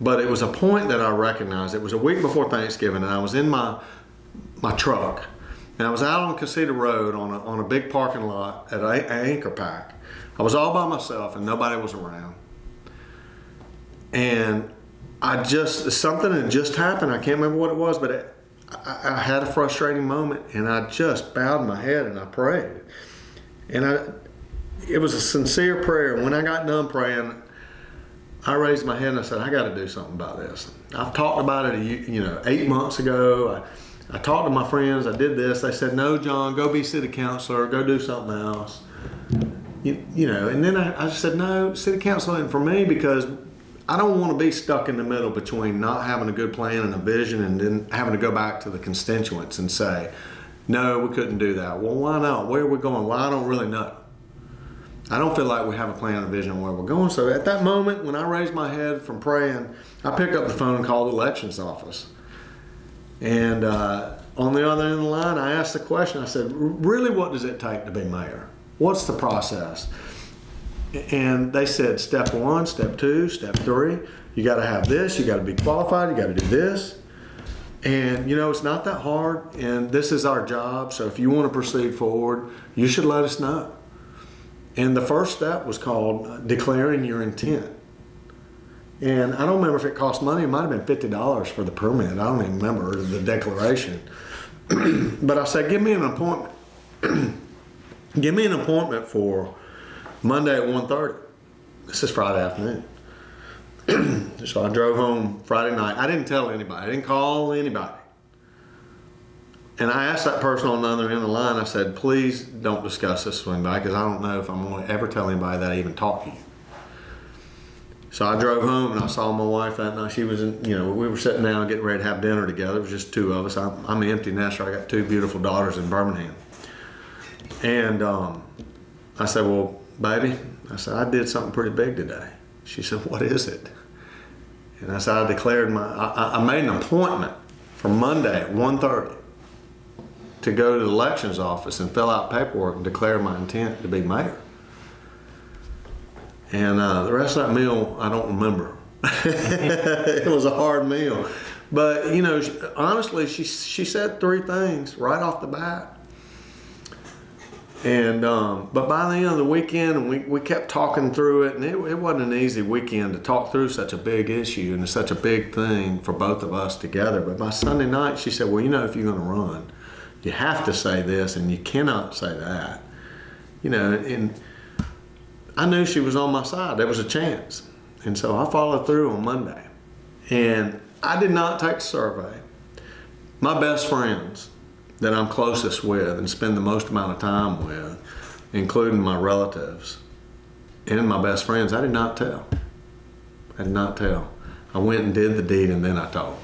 But it was a point that I recognized. It was a week before Thanksgiving, and I was in my truck, and I was out on Casita Road on a big parking lot at Ankerpak. I was all by myself, and nobody was around. And something had just happened. I can't remember what it was, but I had a frustrating moment, and I just bowed my head and I prayed. And it was a sincere prayer. And when I got done praying, I raised my hand and I said, I got to do something about this. I've talked about it, 8 months ago. I talked to my friends. I did this. They said, no, John, go be city councilor. Go do something else. And then I just said, no, city council isn't for me, because I don't want to be stuck in the middle between not having a good plan and a vision and then having to go back to the constituents and say, no, we couldn't do that. Well, why not? Where are we going? Well, I don't really know. I don't feel like we have a plan and a vision on where we're going. So at that moment, when I raised my head from praying, I picked up the phone and called the elections office. And on the other end of the line, I asked the question. I said, really, what does it take to be mayor? What's the process? And they said, step 1, step 2, step 3. You got to have this. You got to be qualified. You got to do this. And, it's not that hard. And this is our job. So if you want to proceed forward, you should let us know. And the first step was called declaring your intent. And I don't remember if it cost money. It might have been $50 for the permit. I don't even remember the declaration. But I said, give me an appointment. Give me an appointment for Monday at 1:30. This is Friday afternoon. So I drove home Friday night. I didn't tell anybody. I didn't call anybody. And I asked that person on the other end of the line, I said, please don't discuss this with anybody, because I don't know if I'm going to ever tell anybody that I even talked to you. So I drove home and I saw my wife that night. She was we were sitting down getting ready to have dinner together. It was just 2 of us. I'm an empty nester. I got 2 beautiful daughters in Birmingham. And I said, well, baby, I said, I did something pretty big today. She said, what is it? And I said, I declared I made an appointment for Monday at 1:30 to go to the elections office and fill out paperwork and declare my intent to be mayor. And the rest of that meal, I don't remember. It was a hard meal. But, honestly, she said 3 things right off the bat. And but by the end of the weekend, and we kept talking through it, and it wasn't an easy weekend to talk through such a big issue and such a big thing for both of us together. But by Sunday night, she said, well, if you're going to run, you have to say this and you cannot say that. And I knew she was on my side. There was a chance. And so I followed through on Monday. And I did not take a survey. My best friends that I'm closest with and spend the most amount of time with, including my relatives and my best friends, I did not tell. I did not tell. I went and did the deed, and then I told.